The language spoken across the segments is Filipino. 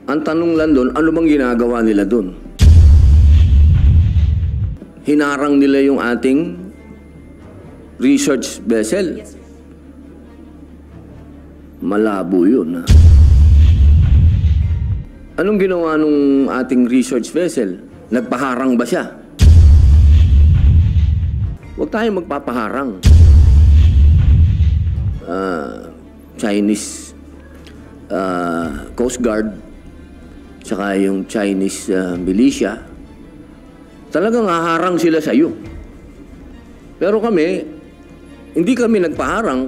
Ang tanong lang doon, ano bang ginagawa nila doon? Hinarang nila yung ating research vessel. Yes, sir. Malabo yun. Ha? Anong ginawa nung ating research vessel? Nagpaharang ba siya? Huwag tayong magpapaharang. Chinese Coast Guard, saka yung Chinese militia, talagang haharang sila sa iyo. Pero kami, hindi kami nagpaharang.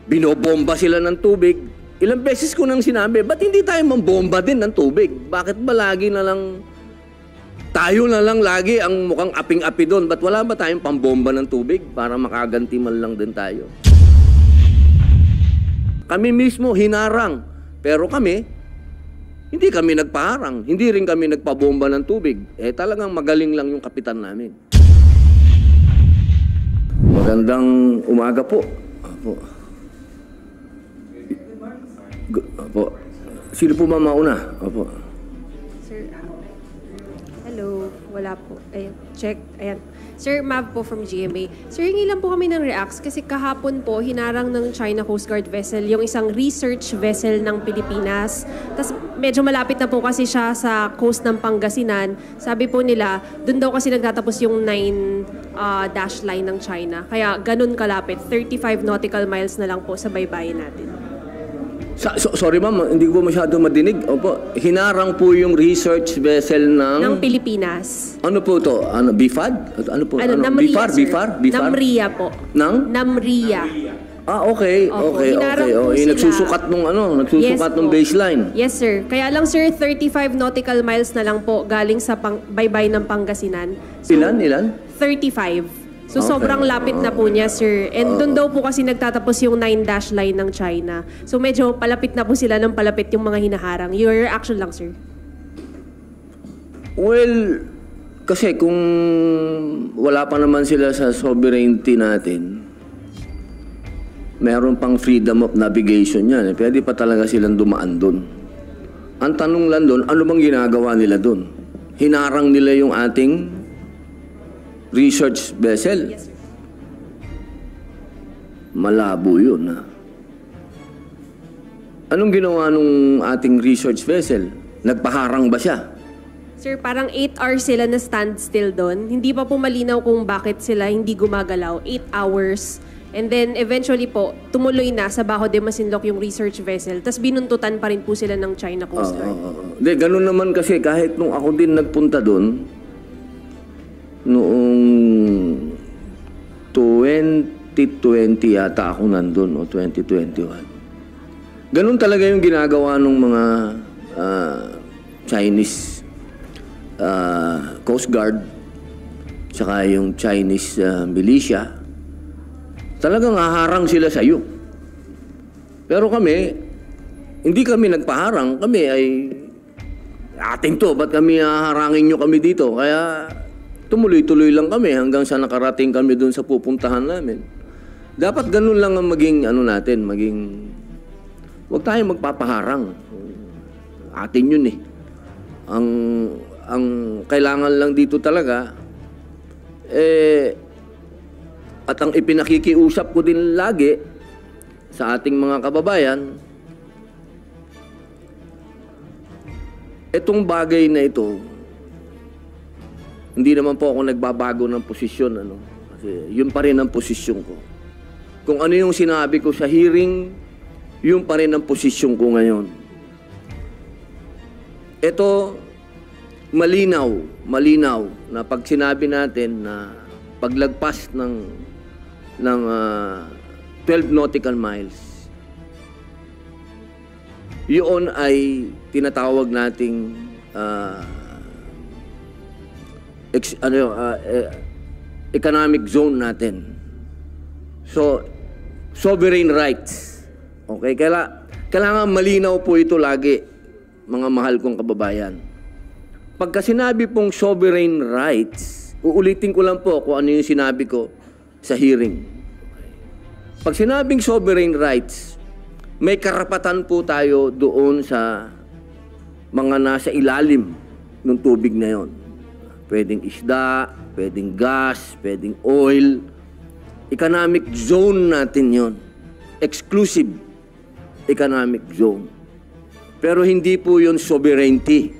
Binobomba sila ng tubig. Ilang beses ko nang sinabi, ba't hindi tayo mambomba din ng tubig? Bakit ba lagi na lang, tayo na lang lagi ang mukhang aping-api doon? Ba't wala ba tayong pambomba ng tubig para makaganti man lang din tayo? Kami mismo hinarang. Pero kami, hindi kami nagpaharang. Hindi rin kami nagpabomba ng tubig. Eh talagang magaling lang yung kapitan namin. Magandang umaga po. Opo. Opo. Sino po ba mauna? Opo. Sir, hello. Wala po. Ayan, check. Ayan. Sir, Mav po from GMA. Sir, hingi lang po kami ng reacts kasi kahapon po hinarang ng China Coast Guard vessel yung isang research vessel ng Pilipinas. Tapos medyo malapit na po kasi siya sa coast ng Pangasinan. Sabi po nila, doon daw kasi nagtatapos yung 9 dash line ng China. Kaya ganun kalapit. 35 nautical miles na lang po sa baybayin natin. Sorry ma'am, hindi ko masyado madinig. Opo, hinarang po yung research vessel ng Pilipinas. Ano po to? Ano, BIFAD? Ano po? Namria, BIFAR? sir. BIFAR? Namria po. Namria. Okay. Okay. Hinarang po Yung sila. nagsusukat nung baseline. Yes, sir. Kaya lang, sir, 35 nautical miles na lang po galing sa baybay ng Pangasinan. So, Ilan? 35. So, Okay. sobrang lapit na po niya, sir. And doon daw po kasi nagtatapos yung 9 dash line ng China. So, medyo palapit na po sila ng palapit yung mga hinaharang. Your reaction lang, sir. Well, kasi kung wala pa naman sila sa sovereignty natin, meron pang freedom of navigation yan. Pwede pa talaga silang dumaan doon. Ang tanong lang doon, ano bang ginagawa nila doon? Hinarang nila yung ating research vessel. Yes, sir. Malabo yun. Ha? Anong ginawa nung ating research vessel? Nagpaharang ba siya? Sir, parang 8 hours sila na standstill doon. Hindi pa po malinaw kung bakit sila hindi gumagalaw. 8 hours. And then, eventually po, tumuloy na sa Bajo de Masinloc yung research vessel. Tapos binuntutan pa rin po sila ng China Coast Guard. Hindi, ganun naman kasi kahit nung ako din nagpunta doon, noong 2020 yata ako nandun, o 2021. Ganun talaga yung ginagawa ng mga Chinese Coast Guard, saka yung Chinese militia. Talagang haharang sila sa iyo. Pero kami, hindi kami nagpaharang. Kami ay, ating to, ba't kami haharangin nyo kami dito? Kaya tumuloy-tuloy lang kami hanggang sa nakarating kami dun sa pupuntahan namin. Dapat ganun lang ang maging, huwag tayong magpapaharang. Atin yun eh. Ang kailangan lang dito talaga, at ang ipinakikiusap ko din lagi sa ating mga kababayan, itong bagay na ito, hindi naman po ako nagbabago ng posisyon. Kasi yun pa rin ang posisyon ko. Kung ano yung sinabi ko sa hearing, yun pa rin ang posisyon ko ngayon. Ito, malinaw na pag sinabi natin na paglagpas ng 12 nautical miles, yun ay tinatawag nating economic zone natin. So, sovereign rights. Okay? Kailangan malinaw po ito lagi, mga mahal kong kababayan. Pagka sinabi pong sovereign rights, uulitin ko lang po kung ano yung sinabi ko sa hearing. Pag sinabing sovereign rights, may karapatan po tayo doon sa mga nasa ilalim ng tubig na yon. Pwedeng isda, pwedeng gas, pwedeng oil. Economic zone natin yon. Exclusive economic zone. Pero hindi po yun sovereignty.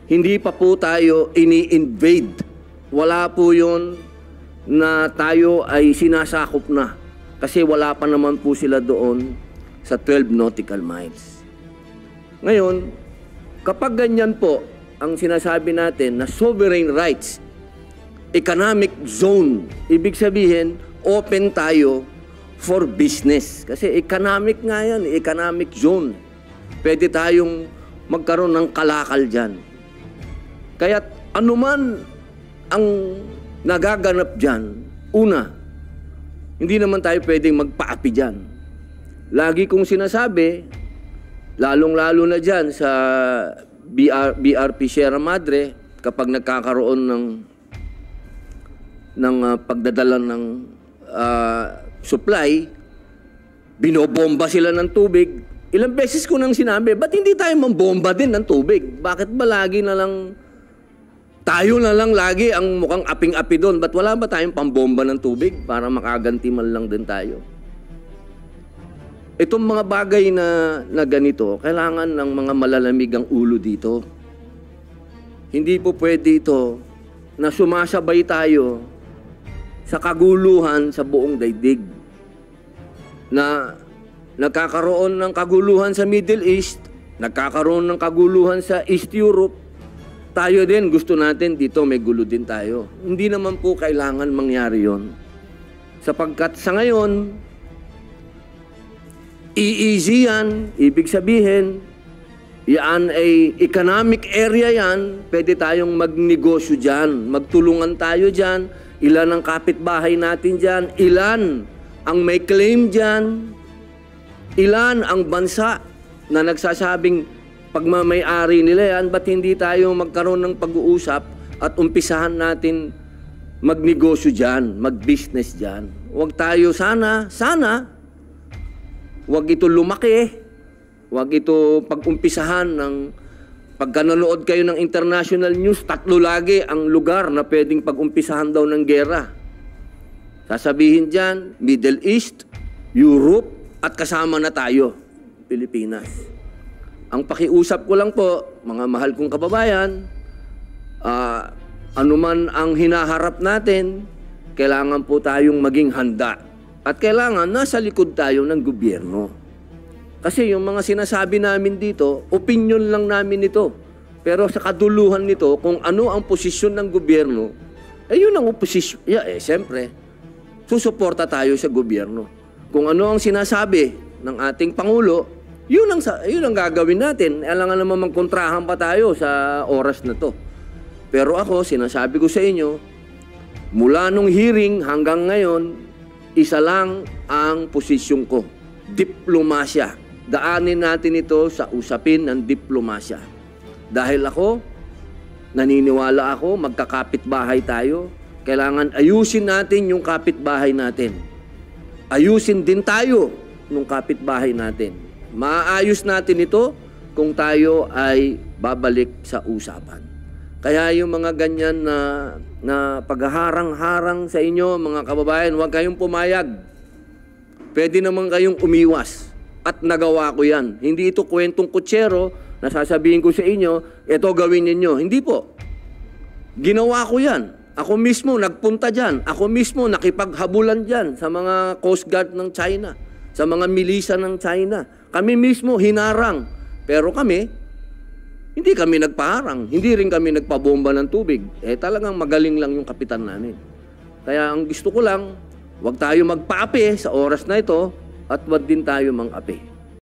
Hindi pa po tayo ini-invade. Wala po yun na tayo ay sinasakop na. Kasi wala pa naman po sila doon sa 12 nautical miles. Ngayon, kapag ganyan po ang sinasabi natin na sovereign rights, economic zone, ibig sabihin, open tayo for business. Kasi economic nga yan, economic zone. Pwede tayong magkaroon ng kalakal dyan. Kaya anuman ang nagaganap dyan, una, hindi naman tayo pwedeng magpaapi dyan. Lagi kong sinasabi, lalong-lalo na dyan sa BRP Sierra Madre, kapag nagkakaroon ng pagdadala ng supply, binobomba sila ng tubig. Ilang beses ko nang sinabi, ba't hindi tayo mambomba din ng tubig? Bakit ba lagi na lang, tayo na lang lagi ang mukhang aping-api doon? Ba't wala ba tayong pambomba ng tubig para makaganti man lang din tayo? Itong mga bagay na ganito, kailangan ng mga malalamig ang ulo dito. Hindi po pwede ito na sumasabay tayo sa kaguluhan sa buong daigdig. Na nagkakaroon ng kaguluhan sa Middle East, nagkakaroon ng kaguluhan sa East Europe, tayo din gusto natin dito may gulo din tayo. Hindi naman po kailangan mangyari yon. Sapagkat sa ngayon, EEZ yan, ibig sabihin, yan ay economic area yan, pwede tayong magnegosyo dyan, magtulungan tayo dyan, ilan ang kapitbahay natin dyan, ilan ang may claim dyan, ilan ang bansa na nagsasabing pagmamay-ari nila yan, ba't hindi tayo magkaroon ng pag-uusap at umpisahan natin magnegosyo dyan, mag-business dyan. Huwag tayo sana, huwag ito lumaki, huwag ito pag-umpisahan ng pagka nanood kayo ng international news, 3 lagi ang lugar na pwedeng pag-umpisahan daw ng gera. Sasabihin dyan, Middle East, Europe, at kasama na tayo, Pilipinas. Ang pakiusap ko lang po, mga mahal kong kababayan, anuman ang hinaharap natin, kailangan po tayong maging handa. At kailangan nasa likod tayo ng gobyerno. Kasi yung mga sinasabi namin dito, opinion lang namin ito. Pero sa kaduluhan nito, kung ano ang posisyon ng gobyerno, yun ang posisyon. Siyempre, susuporta tayo sa gobyerno. Kung ano ang sinasabi ng ating Pangulo, yun ang gagawin natin. Alangan naman magkontrahan pa tayo sa oras na to. Pero ako, sinasabi ko sa inyo, mula nung hearing hanggang ngayon, isa lang ang posisyon ko, diplomasya. Daanin natin ito sa usapin ng diplomasya. Dahil ako, naniniwala ako, magkakapitbahay tayo, kailangan ayusin natin yung kapitbahay natin. Ayusin din tayo ng kapitbahay natin. Maayos natin ito kung tayo ay babalik sa usapan. Kaya yung mga ganyan na paghaharang-harang sa inyo, mga kababayan, huwag kayong pumayag. Pwede naman kayong umiwas. At nagawa ko yan. Hindi ito kwentong kutsero na sasabihin ko sa inyo, ito gawin ninyo. Hindi po. Ginawa ko yan. Ako mismo nagpunta dyan. Ako mismo nakipaghabulan dyan sa mga Coast Guard ng China, sa mga milisa ng China. Kami mismo hinarang. Pero hindi kami nagpaharang. Hindi rin kami nagpabomba ng tubig. Talagang magaling lang yung kapitan namin. Kaya ang gusto ko lang, huwag tayo magpaapi sa oras na ito at huwag din tayo mang-api.